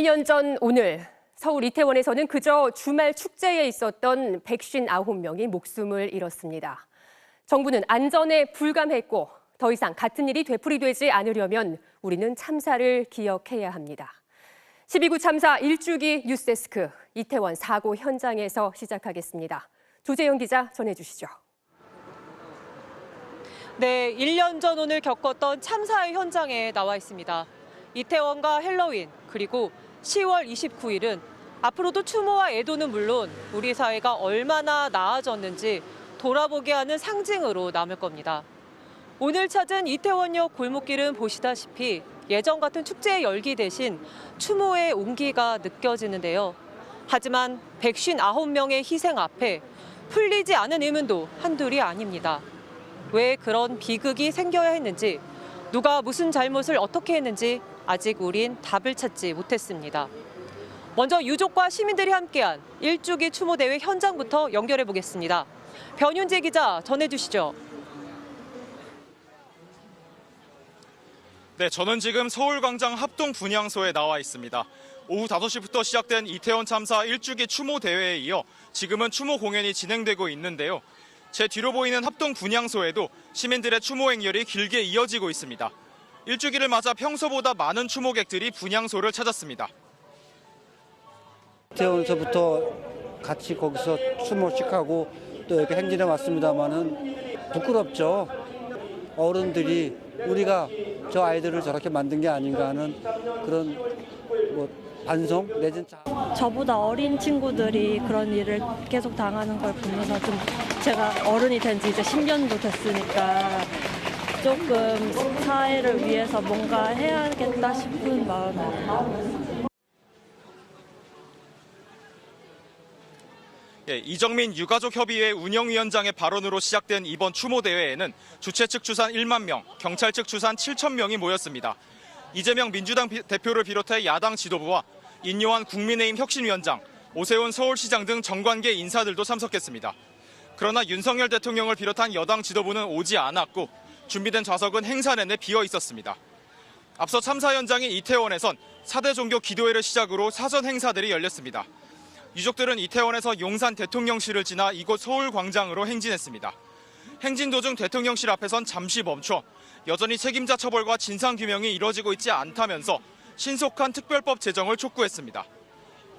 1년 전 오늘 서울 이태원에서는 그저 주말 축제에 있었던 159명이 목숨을 잃었습니다. 정부는 안전에 불감했고 더 이상 같은 일이 되풀이되지 않으려면 우리는 참사를 기억해야 합니다. 12구 참사 1주기 뉴스데스크 이태원 사고 현장에서 시작하겠습니다. 조재영 기자 전해주시죠. 네, 1년 전 오늘 겪었던 참사의 현장에 나와 있습니다. 이태원과 헬로윈 그리고 10월 29일은 앞으로도 추모와 애도는 물론 우리 사회가 얼마나 나아졌는지 돌아보게 하는 상징으로 남을 겁니다. 오늘 찾은 이태원역 골목길은 보시다시피 예전 같은 축제의 열기 대신 추모의 온기가 느껴지는데요. 하지만 159명의 희생 앞에 풀리지 않은 의문도 한둘이 아닙니다. 왜 그런 비극이 생겨야 했는지, 누가 무슨 잘못을 어떻게 했는지 아직 우린 답을 찾지 못했습니다. 먼저 유족과 시민들이 함께한 1주기 추모대회 현장부터 연결해 보겠습니다. 변윤재 기자 전해주시죠. 네, 저는 지금 서울광장 합동분향소에 나와 있습니다. 오후 5시부터 시작된 이태원 참사 1주기 추모대회에 이어 지금은 추모 공연이 진행되고 있는데요. 제 뒤로 보이는 합동분향소에도 시민들의 추모 행렬이 길게 이어지고 있습니다. 1주기를 맞아 평소보다 많은 추모객들이 분향소를 찾았습니다. 이태원서부터 같이 거기서 추모식하고 또 이렇게 행진해 왔습니다만은 부끄럽죠. 어른들이 우리가 저 아이들을 저렇게 만든 게 아닌가 하는 그런 반성 내진 저보다 어린 친구들이 그런 일을 계속 당하는 걸 보면서 좀 제가 어른이 된 지 이제 10년도 됐으니까 조금 사회를 위해서 뭔가 해야겠다 싶은 마음이에요. 이정민 유가족협의회 운영위원장의 발언으로 시작된 이번 추모대회에는 주최 측 추산 1만 명, 경찰 측 추산 7천 명이 모였습니다. 이재명 민주당 대표를 비롯해 야당 지도부와 인요한 국민의힘 혁신위원장, 오세훈 서울시장 등 정관계 인사들도 참석했습니다. 그러나 윤석열 대통령을 비롯한 여당 지도부는 오지 않았고 준비된 좌석은 행사 내내 비어 있었습니다. 앞서 참사 현장인 이태원에선 4대 종교 기도회를 시작으로 사전 행사들이 열렸습니다. 유족들은 이태원에서 용산 대통령실을 지나 이곳 서울광장으로 행진했습니다. 행진 도중 대통령실 앞에선 잠시 멈춰 여전히 책임자 처벌과 진상규명이 이뤄지고 있지 않다면서 신속한 특별법 제정을 촉구했습니다.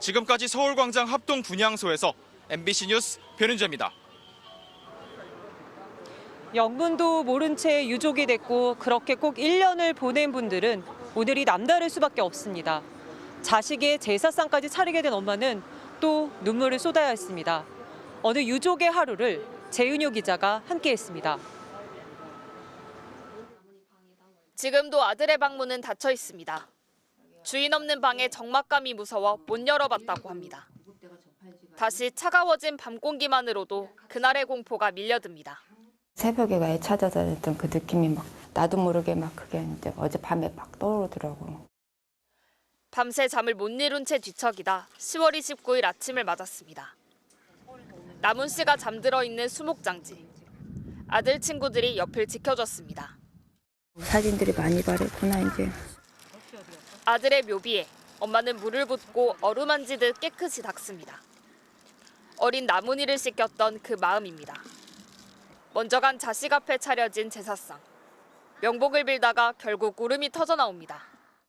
지금까지 서울광장 합동분향소에서 MBC 뉴스 변윤재입니다. 영문도 모른 채 유족이 됐고 그렇게 꼭 1년을 보낸 분들은 오늘이 남다를 수밖에 없습니다. 자식의 제사상까지 차리게 된 엄마는 또 눈물을 쏟아야 했습니다. 어느 유족의 하루를 재은유 기자가 함께했습니다. 지금도 아들의 방문은 닫혀 있습니다. 주인 없는 방에 적막감이 무서워 못 열어봤다고 합니다. 다시 차가워진 밤 공기만으로도 그날의 공포가 밀려듭니다. 새벽에 애 찾아다녔던 그 느낌이 막 나도 모르게 막 그게 이제 어젯밤에 막 떠오르더라고요. 밤새 잠을 못 이룬 채 뒤척이다 10월 29일 아침을 맞았습니다. 남훈 씨가 잠들어 있는 수목장지. 아들 친구들이 옆을 지켜줬습니다. 사진들이 많이 바랬구나 이제. 아들의 묘비에 엄마는 물을 붓고 어루만지듯 깨끗이 닦습니다. 어린 나문이를 씻겼던 그 마음입니다. 먼저 간 자식 앞에 차려진 제사상. 명복을 빌다가 결국 울음이 터져 나옵니다.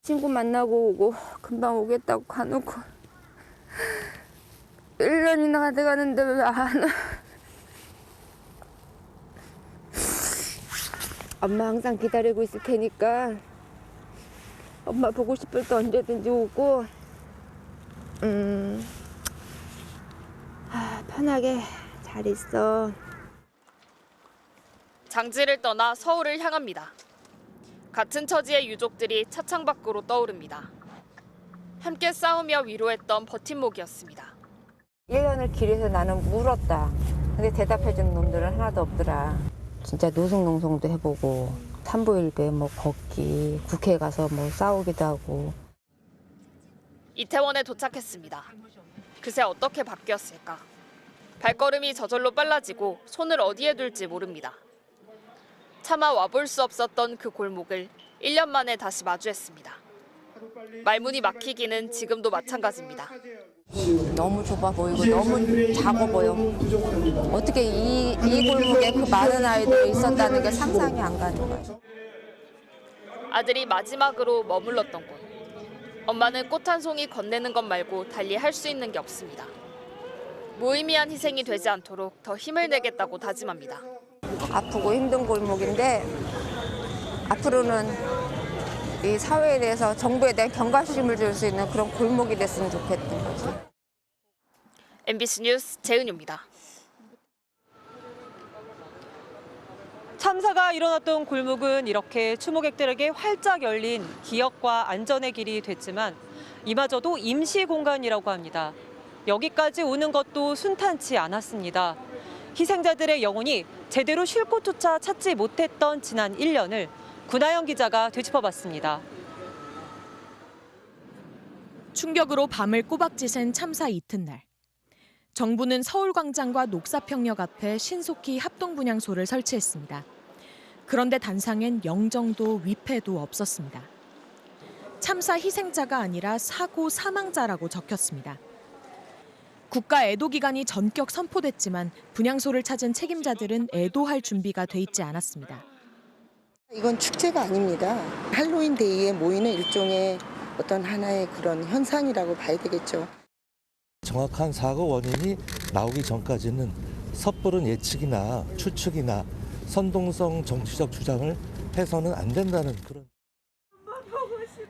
친구 만나고 오고 금방 오겠다고 가놓고 1년이나 돼가는데 왜 안 와? 엄마 항상 기다리고 있을 테니까 엄마 보고 싶을 때 언제든지 오고 편하게 잘 있어. 장지를 떠나 서울을 향합니다. 같은 처지의 유족들이 차창 밖으로 떠오릅니다. 함께 싸우며 위로했던 버팀목이었습니다. 1년을 길에서 나는 물었다. 근데 대답해주는 놈들은 하나도 없더라. 진짜 노송농성도 해보고 산부일배 뭐 걷기, 국회에 가서 뭐 싸우기도 하고. 이태원에 도착했습니다. 그새 어떻게 바뀌었을까? 발걸음이 저절로 빨라지고 손을 어디에 둘지 모릅니다. 차마 와볼 수 없었던 그 골목을 1년 만에 다시 마주했습니다. 말문이 막히기는 지금도 마찬가지입니다. 너무 좁아 보이고 너무 작아 보여. 어떻게 이 골목에 그 많은 아이들이 있었다는 게 상상이 안 가는 거예요. 아들이 마지막으로 머물렀던 곳. 엄마는 꽃 한 송이 건네는 것 말고 달리 할 수 있는 게 없습니다. 무의미한 희생이 되지 않도록 더 힘을 내겠다고 다짐합니다. 아프고 힘든 골목인데 앞으로는 이 사회에 대해서 정부에 대한 경각심을 줄 수 있는 그런 골목이 됐으면 좋겠던 거지. MBC 뉴스 재은유입니다. 참사가 일어났던 골목은 이렇게 추모객들에게 활짝 열린 기억과 안전의 길이 됐지만 이마저도 임시 공간이라고 합니다. 여기까지 오는 것도 순탄치 않았습니다. 희생자들의 영혼이 제대로 쉴 곳조차 찾지 못했던 지난 1년을 구나영 기자가 되짚어봤습니다. 충격으로 밤을 꼬박지샌 참사 이튿날. 정부는 서울광장과 녹사평역 앞에 신속히 합동분향소를 설치했습니다. 그런데 단상엔 영정도 위패도 없었습니다. 참사 희생자가 아니라 사고 사망자라고 적혔습니다. 국가 애도기간이 전격 선포됐지만 분향소를 찾은 책임자들은 애도할 준비가 돼 있지 않았습니다. 이건 축제가 아닙니다. 할로윈 데이에 모이는 일종의 어떤 하나의 그런 현상이라고 봐야 되겠죠. 정확한 사고 원인이 나오기 전까지는 섣부른 예측이나 추측이나 선동성 정치적 주장을 해서는 안 된다는 그런.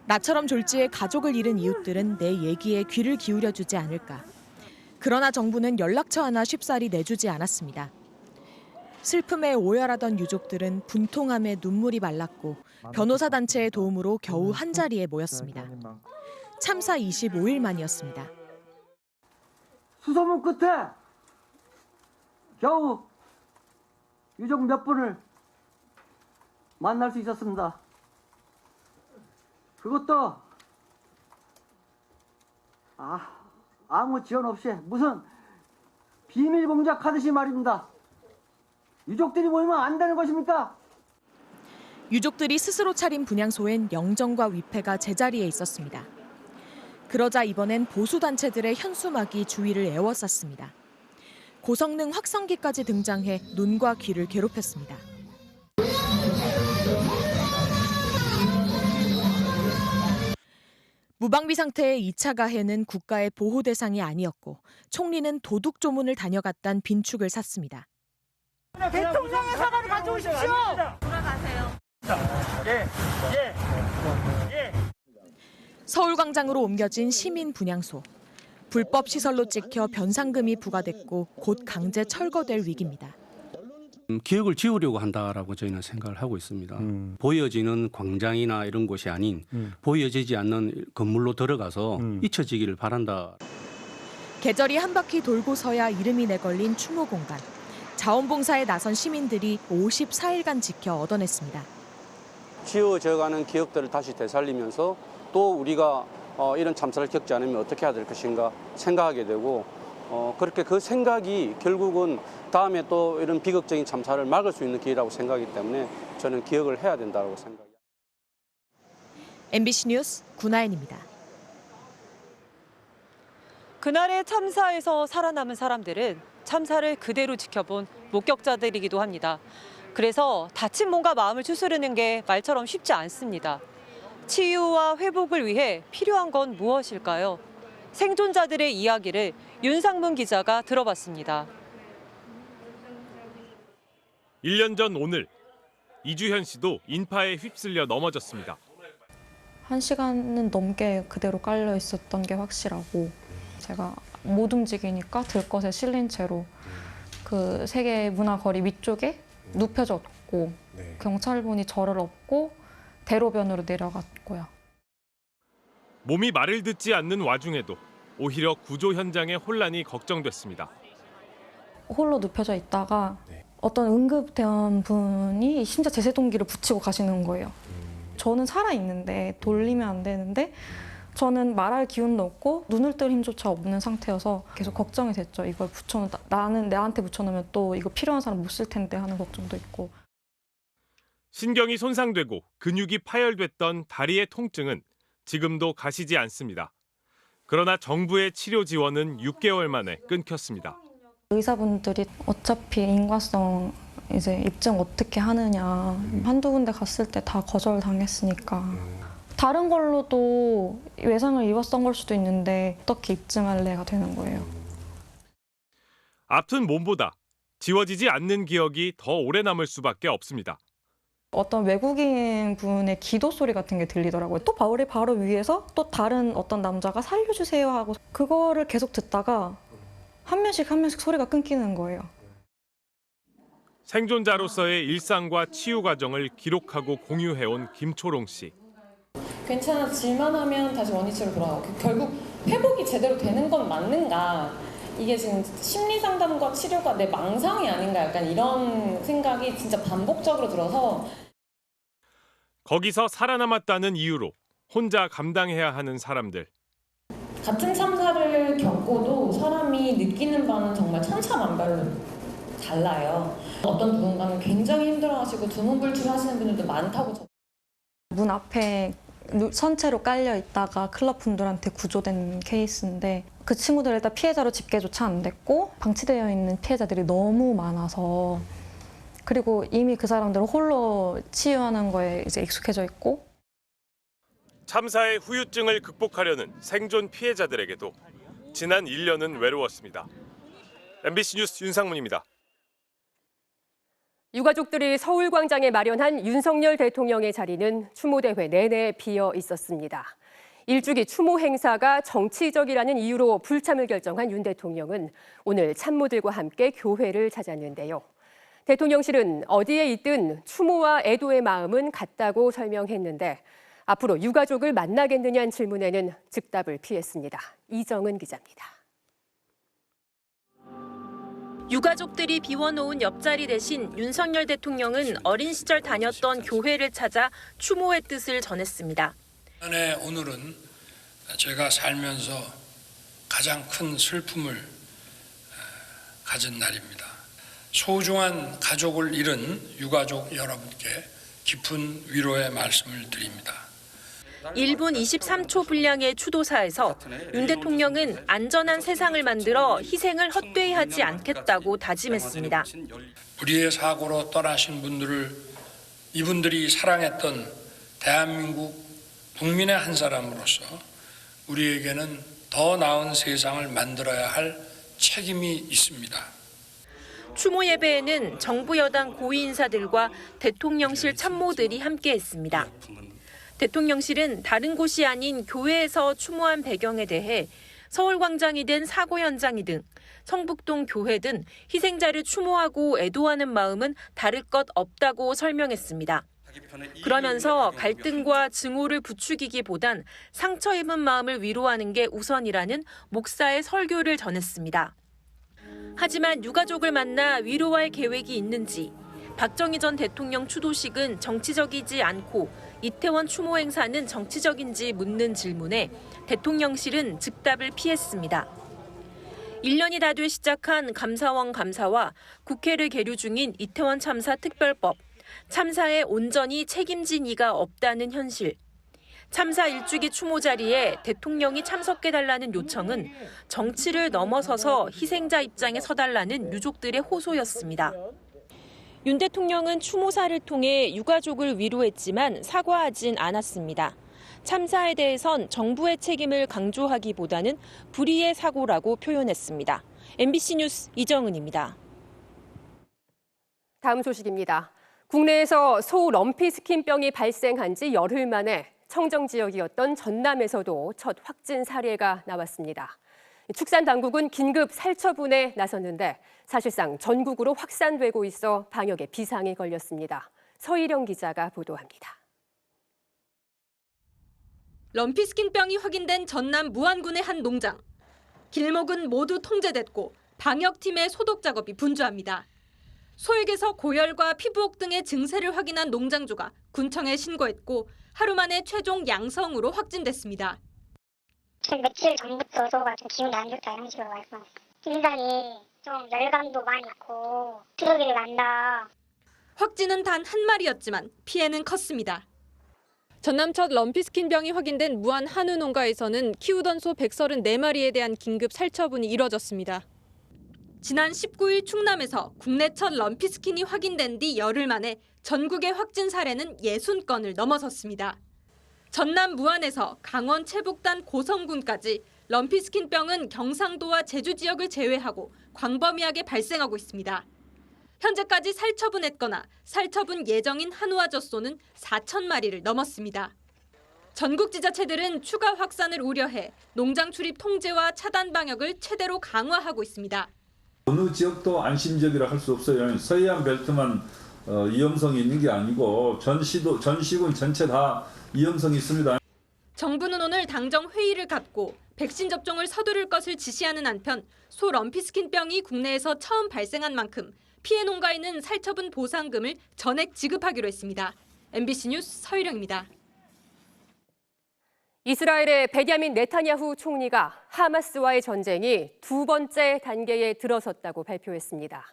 나처럼 졸지에 가족을 잃은 이웃들은 내 얘기에 귀를 기울여주지 않을까. 그러나 정부는 연락처 하나 쉽사리 내주지 않았습니다. 슬픔에 오열하던 유족들은 분통함에 눈물이 말랐고 변호사 단체의 도움으로 겨우 한자리에 모였습니다. 참사 25일 만이었습니다. 수소문 끝에 겨우 유족 몇 분을 만날 수 있었습니다. 그것도 아무 지원 없이 무슨 비밀 공작하듯이 말입니다. 유족들이 모이면 안 되는 것입니까? 유족들이 스스로 차린 분향소엔 영정과 위패가 제자리에 있었습니다. 그러자 이번엔 보수단체들의 현수막이 주위를 에워쌌습니다. 고성능 확성기까지 등장해 눈과 귀를 괴롭혔습니다. 무방비 상태의 2차 가해는 국가의 보호 대상이 아니었고 총리는 도둑 조문을 다녀갔단 빈축을 샀습니다. 대통령의 사과를 가져오십시오. 돌아가세요. 서울광장으로 옮겨진 시민 분향소. 불법 시설로 찍혀 변상금이 부과됐고 곧 강제 철거될 위기입니다. 기억을 지우려고 한다라고 저희는 생각을 하고 있습니다. 보여지는 광장이나 이런 곳이 아닌 보여지지 않는 건물로 들어가서 잊혀지기를 바란다. 계절이 한 바퀴 돌고서야 이름이 내걸린 추모 공간. 자원봉사에 나선 시민들이 54일간 지켜 얻어냈습니다. 지워져가는 기억들을 다시 되살리면서 또 우리가 이런 참사를 겪지 않으면 어떻게 해야 될 것인가 생각하게 되고 그렇게 그 생각이 결국은 다음에 또 이런 비극적인 참사를 막을 수 있는 기회라고 생각하기 때문에 저는 기억을 해야 된다고 생각합니다. MBC 뉴스 구나연입니다. 그날의 참사에서 살아남은 사람들은 참사를 그대로 지켜본 목격자들이기도 합니다. 그래서 다친 몸과 마음을 추스르는 게 말처럼 쉽지 않습니다. 치유와 회복을 위해 필요한 건 무엇일까요? 생존자들의 이야기를 윤상문 기자가 들어봤습니다. 1년 전 오늘 이주현 씨도 인파에 휩쓸려 넘어졌습니다. 1시간은 넘게 그대로 깔려 있었던 게 확실하고 제가 못 움직이니까 들것에 실린 채로 그 세계 문화거리 위쪽에 눕혀졌고 경찰분이 저를 업고 대로변으로 내려갔고요. 몸이 말을 듣지 않는 와중에도 오히려 구조 현장의 혼란이 걱정됐습니다. 홀로 눕혀져 있다가 어떤 응급대원분이 심지어 제세동기를 붙이고 가시는 거예요. 저는 살아있는데 돌리면 안 되는데 저는 말할 기운도 없고 눈을 뜰 힘조차 없는 상태여서 계속 걱정이 됐죠. 이걸 붙여놓다 나는 내한테 붙여놓으면 또 이거 필요한 사람 못 쓸 텐데 하는 걱정도 있고. 신경이 손상되고 근육이 파열됐던 다리의 통증은 지금도 가시지 않습니다. 그러나 정부의 치료 지원은 6개월 만에 끊겼습니다. 의사분들이 어차피 인과성 이제 입증 어떻게 하느냐, 한두 군데 갔을 때 다 거절당했으니까 다른 걸로도 외상을 입었던 걸 수도 있는데 어떻게 입증할래가 되는 거예요. 아픈 몸보다 지워지지 않는 기억이 더 오래 남을 수밖에 없습니다. 어떤 외국인 분의 기도 소리 같은 게 들리더라고요. 또 바로 위에서 또 다른 어떤 남자가 살려주세요 하고 그거를 계속 듣다가 한 명씩 소리가 끊기는 거예요. 생존자로서의 일상과 치유 과정을 기록하고 공유해온 김초롱 씨. 괜찮아질만 하면 다시 원위치로 돌아가고 결국 회복이 제대로 되는 건 맞는가? 이게 지금 심리 상담과 치료가 내 망상이 아닌가 약간 이런 생각이 진짜 반복적으로 들어서 거기서 살아남았다는 이유로 혼자 감당해야 하는 사람들. 같은 참사를 겪고도 사람이 느끼는 바는 정말 천차만별로 달라요. 어떤 누군가는 굉장히 힘들어하시고 두문불출하시는 분들도 많다고. 문 앞에 선체로 깔려 있다가 클럽 분들한테 구조된 케이스인데 그 친구들 일단 피해자로 집계조차 안 됐고 방치되어 있는 피해자들이 너무 많아서 그리고 이미 그 사람들은 홀로 치유하는 거에 이제 익숙해져 있고 참사의 후유증을 극복하려는 생존 피해자들에게도 지난 1년은 외로웠습니다. MBC 뉴스 윤상문입니다. 유가족들이 서울광장에 마련한 윤석열 대통령의 자리는 추모대회 내내 비어 있었습니다. 일주기 추모 행사가 정치적이라는 이유로 불참을 결정한 윤 대통령은 오늘 참모들과 함께 교회를 찾았는데요. 대통령실은 어디에 있든 추모와 애도의 마음은 같다고 설명했는데 앞으로 유가족을 만나겠느냐는 질문에는 즉답을 피했습니다. 이정은 기자입니다. 유가족들이 비워놓은 옆자리 대신 윤석열 대통령은 어린 시절 다녔던 교회를 찾아 추모의 뜻을 전했습니다. 오늘은 제가 살면서 가장 큰 슬픔을 가진 날입니다. 소중한 가족을 잃은 유가족 여러분께 깊은 위로의 말씀을 드립니다. 1분 23초 분량의 추도사에서 윤 대통령은 안전한 세상을 만들어 희생을 헛되이 하지 않겠다고 다짐했습니다. 불의의 사고로 떠나신 이분들이 사랑했던 대한민국 국민의 한 사람으로서 우리에게는 더 나은 세상을 만들어야 할 책임이 있습니다. 추모 예배에는 정부 여당 고위 인사들과 대통령실 참모들이 함께했습니다. 대통령실은 다른 곳이 아닌 교회에서 추모한 배경에 대해 서울광장이든 사고 현장이든 성북동 교회든 희생자를 추모하고 애도하는 마음은 다를 것 없다고 설명했습니다. 그러면서 갈등과 증오를 부추기기보단 상처 입은 마음을 위로하는 게 우선이라는 목사의 설교를 전했습니다. 하지만 유가족을 만나 위로할 계획이 있는지 박정희 전 대통령 추도식은 정치적이지 않고 이태원 추모 행사는 정치적인지 묻는 질문에 대통령실은 즉답을 피했습니다. 1년이 다 돼 시작한 감사원 감사와 국회를 계류 중인 이태원 참사 특별법, 참사에 온전히 책임진 이가 없다는 현실, 참사 일주기 추모 자리에 대통령이 참석해달라는 요청은 정치를 넘어서서 희생자 입장에 서달라는 유족들의 호소였습니다. 윤 대통령은 추모사를 통해 유가족을 위로했지만 사과하진 않았습니다. 참사에 대해선 정부의 책임을 강조하기보다는 불의의 사고라고 표현했습니다. MBC 뉴스 이정은입니다. 다음 소식입니다. 국내에서 소 럼피스킨병이 발생한 지 열흘 만에 청정 지역이었던 전남에서도 첫 확진 사례가 나왔습니다. 축산당국은 긴급 살처분에 나섰는데 사실상 전국으로 확산되고 있어 방역에 비상이 걸렸습니다. 서희령 기자가 보도합니다. 럼피스킨병이 확인된 전남 무안군의 한 농장. 길목은 모두 통제됐고 방역팀의 소독 작업이 분주합니다. 소에게서 고열과 피부혹 등의 증세를 확인한 농장주가 군청에 신고했고 하루 만에 최종 양성으로 확진됐습니다. 며칠 전부터 소가 좀 기분이 안 좋다 이런 식으로 말씀하셨어요. 굉장히 좀 열감도 많이 있고 두더기를 난다. 확진은 단 한 마리였지만 피해는 컸습니다. 전남 첫 럼피스킨병이 확인된 무안 한우 농가에서는 키우던 소 134마리에 대한 긴급 살처분이 이뤄졌습니다. 지난 19일 충남에서 국내 첫 럼피스킨이 확인된 뒤 열흘 만에 전국의 확진 사례는 60건을 넘어섰습니다. 전남 무안에서 강원 채북단 고성군까지 럼피스킨병은 경상도와 제주 지역을 제외하고 광범위하게 발생하고 있습니다. 현재까지 살처분했거나 살처분 예정인 한우와 젖소는 4,000마리를 넘었습니다. 전국 지자체들은 추가 확산을 우려해 농장 출입 통제와 차단 방역을 최대로 강화하고 있습니다. 어느 지역도 안심지역이라 할 수 없어요. 서해안 벨트만 위험성이 있는 게 아니고 전 시군 전체 다 위험성이 있습니다. 정부는 오늘 당정 회의를 갖고 백신 접종을 서두를 것을 지시하는 한편 소 럼피스킨병이 국내에서 처음 발생한 만큼 피해 농가에는 살처분 보상금을 전액 지급하기로 했습니다. MBC 뉴스 서유령입니다. 이스라엘의 베냐민 네타냐후 총리가 하마스와의 전쟁이 두 번째 단계에 들어섰다고 발표했습니다.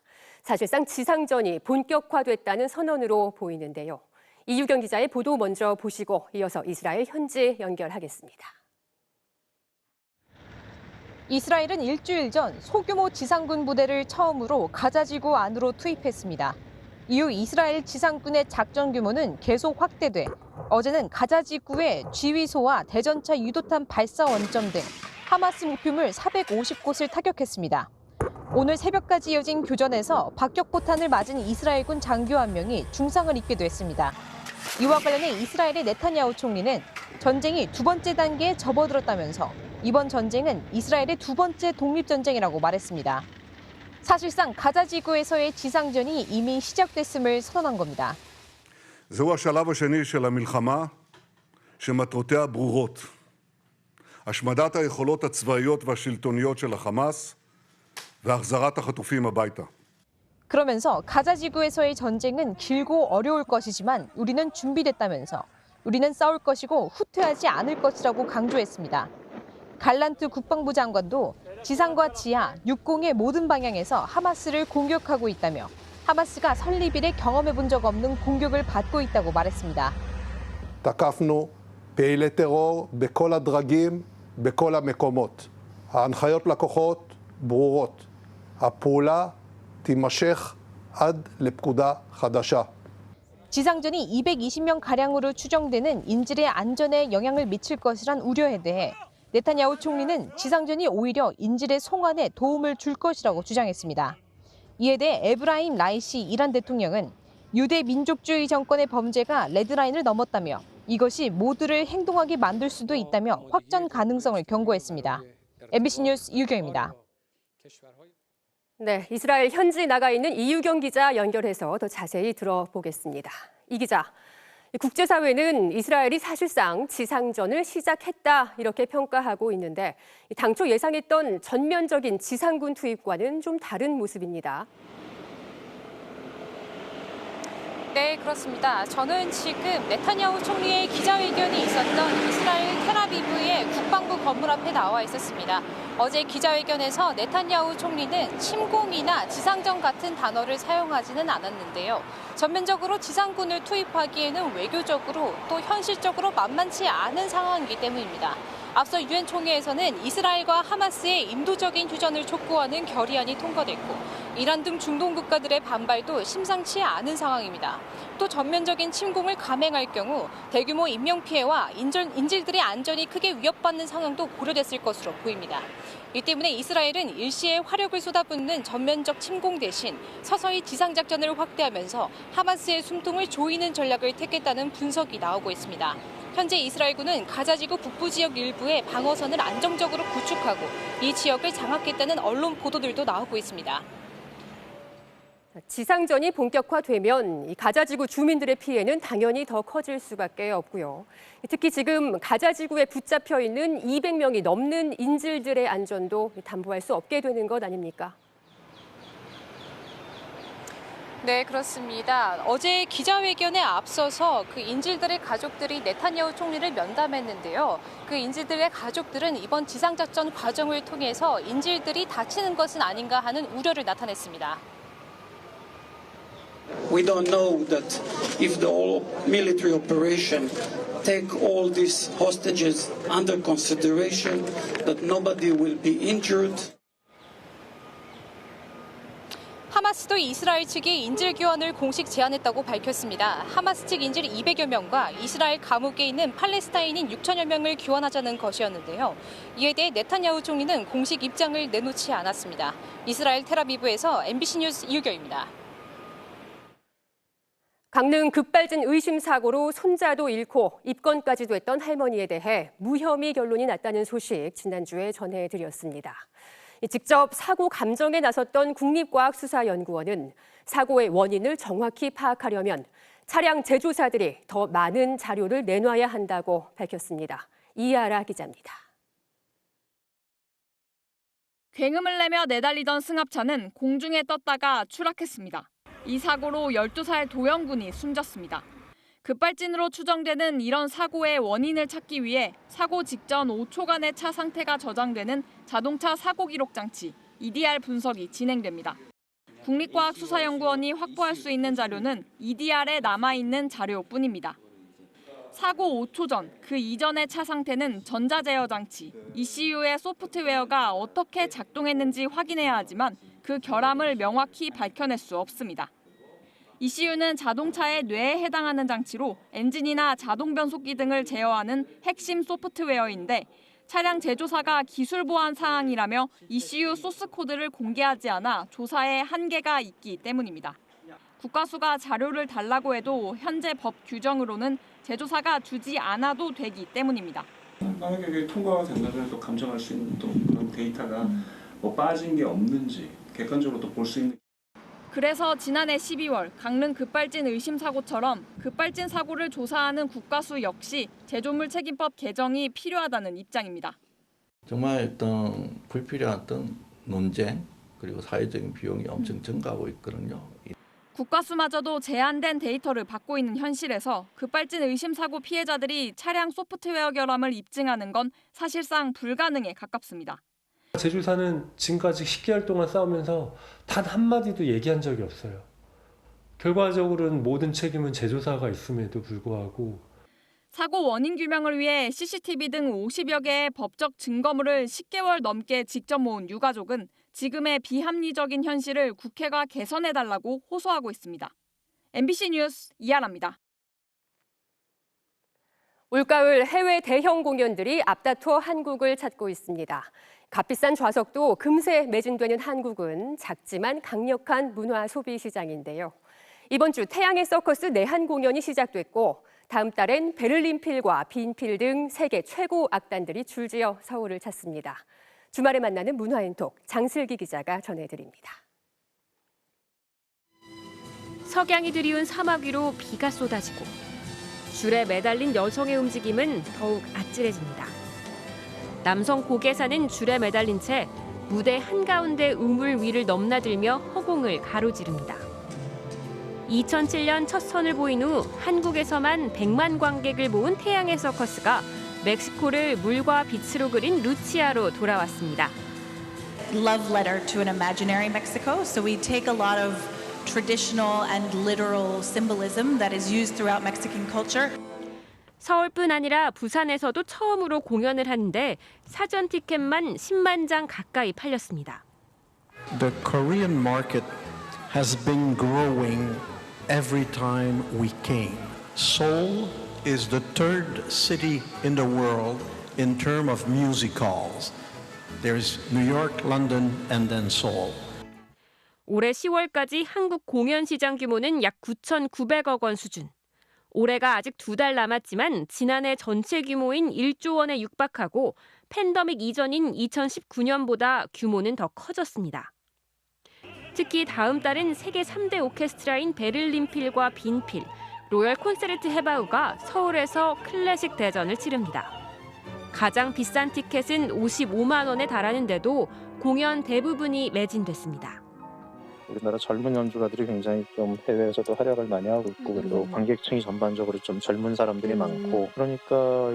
사실상 지상전이 본격화됐다는 선언으로 보이는데요. 이유경 기자의 보도 먼저 보시고 이어서 이스라엘 현지 연결하겠습니다. 이스라엘은 일주일 전 소규모 지상군 부대를 처음으로 가자지구 안으로 투입했습니다. 이후 이스라엘 지상군의 작전 규모는 계속 확대돼 어제는 가자지구의 지휘소와 대전차 유도탄 발사 원점 등 하마스 목표물 450곳을 타격했습니다. 오늘 새벽까지 이어진 교전에서 박격포탄을 맞은 이스라엘군 장교 한 명이 중상을 입기도 했습니다. 이와 관련해 이스라엘의 네타냐후 총리는 전쟁이 두 번째 단계에 접어들었다면서 이번 전쟁은 이스라엘의 두 번째 독립전쟁이라고 말했습니다. 사실상 가자지구에서의 지상전이 이미 시작됐음을 선언한 겁니다. זהו השלב השני של המלחמה שמטרותיה ברורות. השמדת היכולות הצבאיות והשלטוניות של החמאס והחזרת החטופים הביתה. 그러면서 가자지구에서의 전쟁은 길고 어려울 것이지만 우리는 준비됐다면서 우리는 싸울 것이고 후퇴하지 않을 것이라고 강조했습니다. 갈란트 국방부 장관도 지상과 지하, 육공의 모든 방향에서 하마스를 공격하고 있다며 하마스가 설립 이래 경험해 본 적 없는 공격을 받고 있다고 말했습니다. תקפנו פעילי טרור בכל הדרגים, בכל המקומות. ההנחיות לכוחות ברורות. הפעולה תימשך עד לפקודה חדשה. 지상전이 220명 가량으로 추정되는 인질의 안전에 영향을 미칠 것이란 우려에 대해 네타냐후 총리는 지상전이 오히려 인질의 송환에 도움을 줄 것이라고 주장했습니다. 이에 대해 에브라임 라이시 이란 대통령은 유대 민족주의 정권의 범죄가 레드라인을 넘었다며 이것이 모두를 행동하게 만들 수도 있다며 확전 가능성을 경고했습니다. MBC 뉴스 이유경입니다. 네, 이스라엘 현지 나가 있는 이유경 기자 연결해서 더 자세히 들어보겠습니다. 이 기자, 국제사회는 이스라엘이 사실상 지상전을 시작했다 이렇게 평가하고 있는데 당초 예상했던 전면적인 지상군 투입과는 좀 다른 모습입니다. 네, 그렇습니다. 저는 지금 네타냐후 총리의 기자회견이 있었던 이스라엘 텔아비브의 국방부 건물 앞에 나와 있었습니다. 어제 기자회견에서 네타냐후 총리는 침공이나 지상전 같은 단어를 사용하지는 않았는데요. 전면적으로 지상군을 투입하기에는 외교적으로 또 현실적으로 만만치 않은 상황이기 때문입니다. 앞서 유엔 총회에서는 이스라엘과 하마스의 인도적인 휴전을 촉구하는 결의안이 통과됐고 이란 등 중동 국가들의 반발도 심상치 않은 상황입니다. 또 전면적인 침공을 감행할 경우 대규모 인명피해와 인질들의 안전이 크게 위협받는 상황도 고려됐을 것으로 보입니다. 이 때문에 이스라엘은 일시에 화력을 쏟아붓는 전면적 침공 대신 서서히 지상작전을 확대하면서 하마스의 숨통을 조이는 전략을 택했다는 분석이 나오고 있습니다. 현재 이스라엘군은 가자지구 북부 지역 일부의 방어선을 안정적으로 구축하고 이 지역을 장악했다는 언론 보도들도 나오고 있습니다. 지상전이 본격화되면 이 가자지구 주민들의 피해는 당연히 더 커질 수밖에 없고요. 특히 지금 가자지구에 붙잡혀 있는 200명이 넘는 인질들의 안전도 담보할 수 없게 되는 것 아닙니까? 네, 그렇습니다. 어제 기자회견에 앞서서 그 인질들의 가족들이 네타냐후 총리를 면담했는데요. 그 인질들의 가족들은 이번 지상작전 과정을 통해서 인질들이 다치는 것은 아닌가 하는 우려를 나타냈습니다. We don't know that if the whole military operation take all these hostages under consideration, that nobody will be injured. 하마스도 이스라엘 측이 인질 교환을 공식 제안했다고 밝혔습니다. 하마스 측 인질 200여 명과 이스라엘 감옥에 있는 팔레스타인인 6천여 명을 교환하자는 것이었는데요. 이에 대해 네탄야후 총리는 공식 입장을 내놓지 않았습니다. 이스라엘 텔아비브에서 MBC 뉴스 이유경입니다. 강릉 급발진 의심 사고로 손자도 잃고 입건까지도 했던 할머니에 대해 무혐의 결론이 났다는 소식 지난주에 전해드렸습니다. 직접 사고 감정에 나섰던 국립과학수사연구원은 사고의 원인을 정확히 파악하려면 차량 제조사들이 더 많은 자료를 내놔야 한다고 밝혔습니다. 이하라 기자입니다. 굉음을 내며 내달리던 승합차는 공중에 떴다가 추락했습니다. 이 사고로 12살 도영군이 숨졌습니다. 급발진으로 추정되는 이런 사고의 원인을 찾기 위해 사고 직전 5초간의 차 상태가 저장되는 자동차 사고 기록 장치 EDR 분석이 진행됩니다. 국립과학수사연구원이 확보할 수 있는 자료는 EDR에 남아있는 자료뿐입니다. 사고 5초 전, 그 이전의 차 상태는 전자제어 장치 ECU의 소프트웨어가 어떻게 작동했는지 확인해야 하지만 그 결함을 명확히 밝혀낼 수 없습니다. ECU는 자동차의 뇌에 해당하는 장치로 엔진이나 자동 변속기 등을 제어하는 핵심 소프트웨어인데 차량 제조사가 기술 보안 사항이라며 ECU 소스 코드를 공개하지 않아 조사에 한계가 있기 때문입니다. 국가수가 자료를 달라고 해도 현재 법 규정으로는 제조사가 주지 않아도 되기 때문입니다. 만약에 그게 통과가 된다면 또 감정할 수 있는 또 그런 데이터가 뭐 빠진 게 없는지 객관적으로 또 볼 수 있는. 그래서 지난해 12월 강릉 급발진 의심 사고처럼 급발진 사고를 조사하는 국가수 역시 제조물 책임법 개정이 필요하다는 입장입니다. 정말 어떤 불필요한 어떤 논쟁 그리고 사회적인 비용이 엄청 증가하고 있거든요. 국가수마저도 제한된 데이터를 받고 있는 현실에서 급발진 의심 사고 피해자들이 차량 소프트웨어 결함을 입증하는 건 사실상 불가능에 가깝습니다. 제조사는 지금까지 10개월 동안 싸우면서 단 한마디도 얘기한 적이 없어요. 결과적으로는 모든 책임은 제조사가 있음에도 불구하고 사고 원인 규명을 위해 CCTV 등 50여 개의 법적 증거물을 10개월 넘게 직접 모은 유가족은 지금의 비합리적인 현실을 국회가 개선해달라고 호소하고 있습니다. MBC 뉴스 이하라입니다. 올가을 해외 대형 공연들이 앞다퉈 한국을 찾고 있습니다. 값비싼 좌석도 금세 매진되는 한국은 작지만 강력한 문화 소비 시장인데요. 이번 주 태양의 서커스 내한 공연이 시작됐고 다음 달엔 베를린 필과 빈필 등 세계 최고 악단들이 줄지어 서울을 찾습니다. 주말에 만나는 문화엔톡 장슬기 기자가 전해드립니다. 석양이 드리운 사막 위로 비가 쏟아지고 줄에 매달린 여성의 움직임은 더욱 아찔해집니다. 남성 고개사는 줄에 매달린 채 무대 한가운데 우물 위를 넘나들며 허공을 가로지릅니다. 2007년 첫 선을 보인 후 한국에서만 100만 관객을 모은 태양의 서커스가 멕시코를 물과 빛으로 그린 루치아로 돌아왔습니다. Love letter to an imaginary Mexico. So we take a lot of traditional and literal symbolism that is used throughout Mexican culture. 서울뿐 아니라 부산에서도 처음으로 공연을 하는데 사전 티켓만 10만 장 가까이 팔렸습니다. The Korean market has been growing every time we came. Seoul is the third city in the world in terms of music halls. There's New York, London, and then Seoul. 올해 10월까지 한국 공연 시장 규모는 약 9,900억 원 수준. 올해가 아직 2달 남았지만 지난해 전체 규모인 1조 원에 육박하고 팬데믹 이전인 2019년보다 규모는 더 커졌습니다. 특히 다음 달엔 세계 3대 오케스트라인 베를린 필과 빈필, 로열 콘세르트 헤바우가 서울에서 클래식 대전을 치릅니다. 가장 비싼 티켓은 55만 원에 달하는데도 공연 대부분이 매진됐습니다. 우리나라 젊은 연주가들이 굉장히 좀 해외에서도 활약을 많이 하고 있고 그리고 관객층이 전반적으로 좀 젊은 사람들이 많고 그러니까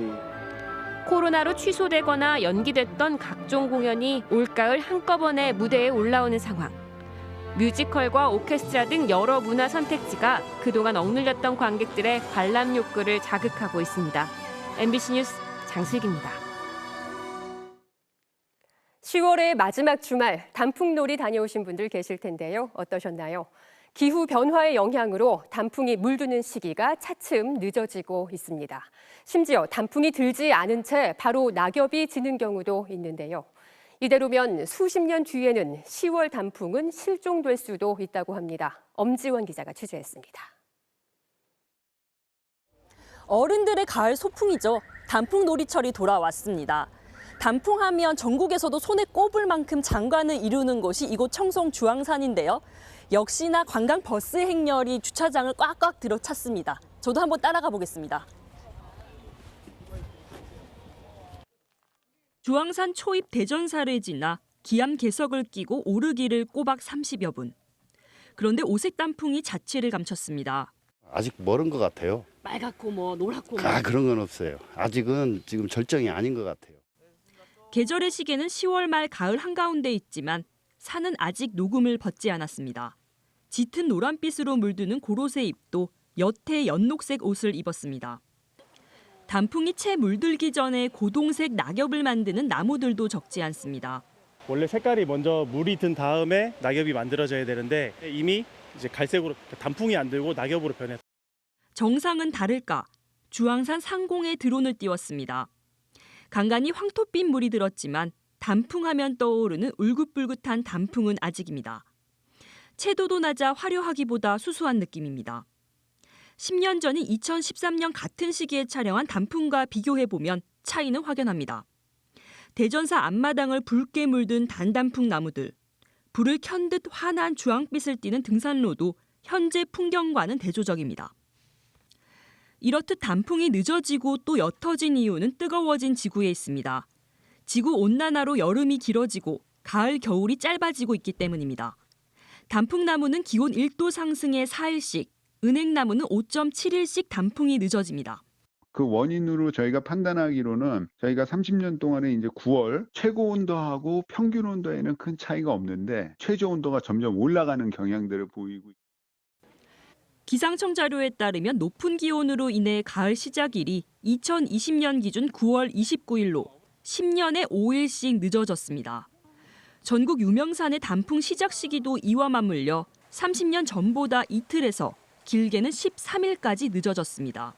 코로나로 취소되거나 연기됐던 각종 공연이 올가을 한꺼번에 무대에 올라오는 상황. 뮤지컬과 오케스트라 등 여러 문화 선택지가 그동안 억눌렸던 관객들의 관람 욕구를 자극하고 있습니다. MBC 뉴스 장슬기입니다. 10월의 마지막 주말 단풍놀이 다녀오신 분들 계실 텐데요. 어떠셨나요? 기후 변화의 영향으로 단풍이 물드는 시기가 차츰 늦어지고 있습니다. 심지어 단풍이 들지 않은 채 바로 낙엽이 지는 경우도 있는데요. 이대로면 수십 년 뒤에는 10월 단풍은 실종될 수도 있다고 합니다. 엄지원 기자가 취재했습니다. 어른들의 가을 소풍이죠. 단풍놀이철이 돌아왔습니다. 단풍하면 전국에서도 손에 꼽을 만큼 장관을 이루는 곳이 이곳 청송 주황산인데요. 역시나 관광 버스 행렬이 주차장을 꽉꽉 들어찼습니다. 저도 한번 따라가 보겠습니다. 주황산 초입 대전사를 지나 기암 개석을 끼고 오르기를 꼬박 30여 분. 그런데 오색 단풍이 자취를 감췄습니다. 아직 멀은 것 같아요. 빨갛고 노랗고 그런 건 없어요. 아직은 지금 절정이 아닌 것 같아요. 계절의 시계는 10월 말 가을 한가운데 있지만 산은 아직 녹음을 벗지 않았습니다. 짙은 노란빛으로 물드는 고로쇠 잎도 여태 연녹색 옷을 입었습니다. 단풍이 채 물들기 전에 고동색 낙엽을 만드는 나무들도 적지 않습니다. 원래 색깔이 먼저 물이 든 다음에 낙엽이 만들어져야 되는데 이미 이제 갈색으로 단풍이 안 들고 낙엽으로 변했어요. 정상은 다를까 주황산 상공에 드론을 띄웠습니다. 간간히 황토빛 물이 들었지만 단풍하면 떠오르는 울긋불긋한 단풍은 아직입니다. 채도도 낮아 화려하기보다 수수한 느낌입니다. 10년 전인 2013년 같은 시기에 촬영한 단풍과 비교해보면 차이는 확연합니다. 대전사 앞마당을 붉게 물든 단단풍 나무들, 불을 켠 듯 환한 주황빛을 띠는 등산로도 현재 풍경과는 대조적입니다. 이렇듯 단풍이 늦어지고 또 옅어진 이유는 뜨거워진 지구에 있습니다. 지구온난화로 여름이 길어지고 가을, 겨울이 짧아지고 있기 때문입니다. 단풍나무는 기온 1도 상승에 4일씩, 은행나무는 5.7일씩 단풍이 늦어집니다. 그 원인으로 저희가 판단하기로는 저희가 30년 동안에 이제 9월 최고 온도하고 평균 온도에는 큰 차이가 없는데 최저 온도가 점점 올라가는 경향들을 보이고 있습니다. 기상청 자료에 따르면 높은 기온으로 인해 가을 시작일이 2020년 기준 9월 29일로 10년에 5일씩 늦어졌습니다. 전국 유명산의 단풍 시작 시기도 이와 맞물려 30년 전보다 이틀에서 길게는 13일까지 늦어졌습니다.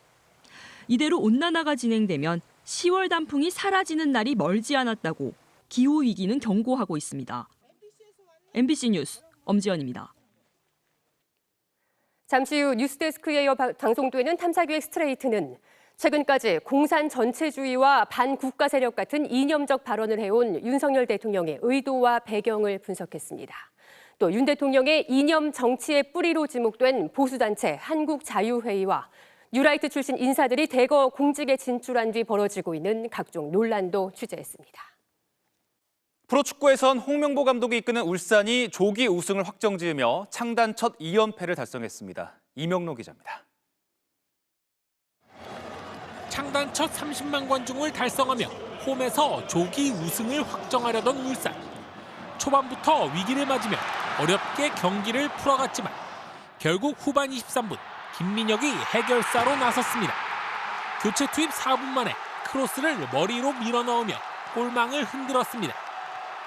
이대로 온난화가 진행되면 10월 단풍이 사라지는 날이 멀지 않았다고 기후위기는 경고하고 있습니다. MBC 뉴스 엄지연입니다. 잠시 후 뉴스데스크에 이어 방송되는 탐사기획 스트레이트는 최근까지 공산 전체주의와 반국가 세력 같은 이념적 발언을 해온 윤석열 대통령의 의도와 배경을 분석했습니다. 또 윤 대통령의 이념 정치의 뿌리로 지목된 보수단체 한국자유회의와 뉴라이트 출신 인사들이 대거 공직에 진출한 뒤 벌어지고 있는 각종 논란도 취재했습니다. 프로축구에선 홍명보 감독이 이끄는 울산이 조기 우승을 확정지으며 창단 첫 2연패를 달성했습니다. 이명로 기자입니다. 창단 첫 30만 관중을 달성하며 홈에서 조기 우승을 확정하려던 울산. 초반부터 위기를 맞으며 어렵게 경기를 풀어갔지만 결국 후반 23분 김민혁이 해결사로 나섰습니다. 교체 투입 4분 만에 크로스를 머리로 밀어넣으며 골망을 흔들었습니다.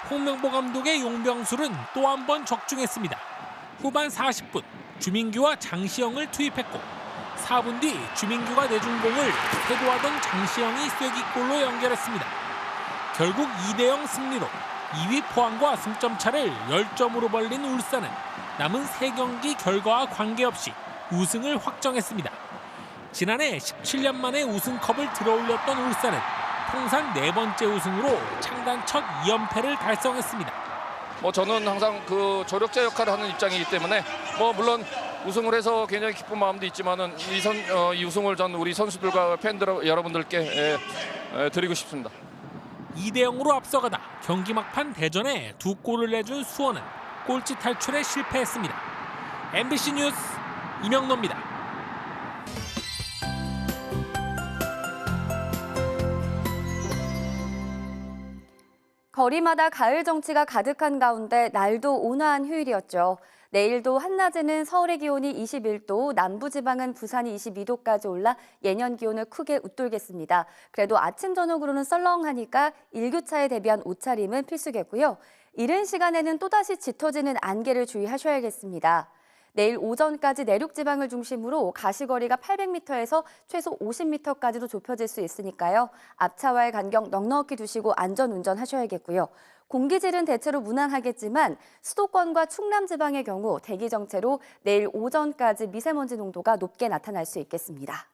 홍명보 감독의 용병술은 또 한 번 적중했습니다. 후반 40분 주민규와 장시영을 투입했고 4분 뒤 주민규가 내준 공을 태도하던 장시영이 쐐기골로 연결했습니다. 결국 2대0 승리로 2위 포항과 승점 차를 10점으로 벌린 울산은 남은 3경기 결과와 관계없이 우승을 확정했습니다. 지난해 17년 만에 우승컵을 들어올렸던 울산은 통산 4번째 우승으로 창단 첫 2연패를 달성했습니다. 저는 항상 그 조력자 역할을 하는 입장이기 때문에 물론 우승을 해서 굉장히 기쁜 마음도 있지만은 이 우승을 전 우리 선수들과 팬들 여러분들께 드리고 싶습니다. 2대0으로 앞서가다 경기 막판 대전에 2골을 내준 수원은 골치 탈출에 실패했습니다. MBC 뉴스 이명노입니다. 거리마다 가을 정취가 가득한 가운데 날도 온화한 휴일이었죠. 내일도 한낮에는 서울의 기온이 21도, 남부지방은 부산이 22도까지 올라 예년 기온을 크게 웃돌겠습니다. 그래도 아침, 저녁으로는 썰렁하니까 일교차에 대비한 옷차림은 필수겠고요. 이른 시간에는 또다시 짙어지는 안개를 주의하셔야겠습니다. 내일 오전까지 내륙 지방을 중심으로 가시거리가 800m에서 최소 50m까지도 좁혀질 수 있으니까요. 앞차와의 간격 넉넉히 두시고 안전운전 하셔야겠고요. 공기질은 대체로 무난하겠지만 수도권과 충남 지방의 경우 대기 정체로 내일 오전까지 미세먼지 농도가 높게 나타날 수 있겠습니다.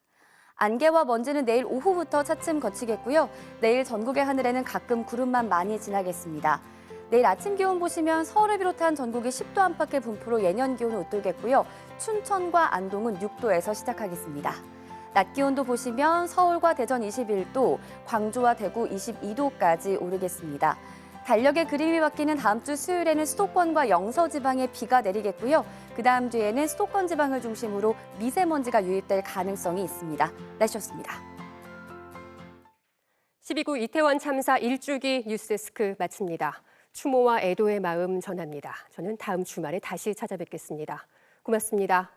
안개와 먼지는 내일 오후부터 차츰 걷히겠고요. 내일 전국의 하늘에는 가끔 구름만 많이 지나겠습니다. 내일 아침 기온 보시면 서울을 비롯한 전국이 10도 안팎의 분포로 예년 기온을 웃돌겠고요. 춘천과 안동은 6도에서 시작하겠습니다. 낮 기온도 보시면 서울과 대전 21도, 광주와 대구 22도까지 오르겠습니다. 달력의 그림이 바뀌는 다음 주 수요일에는 수도권과 영서 지방에 비가 내리겠고요. 그 다음 주에는 수도권 지방을 중심으로 미세먼지가 유입될 가능성이 있습니다. 날씨였습니다. 12구 이태원 참사 1주기 뉴스데스크 마칩니다. 추모와 애도의 마음 전합니다. 저는 다음 주말에 다시 찾아뵙겠습니다. 고맙습니다.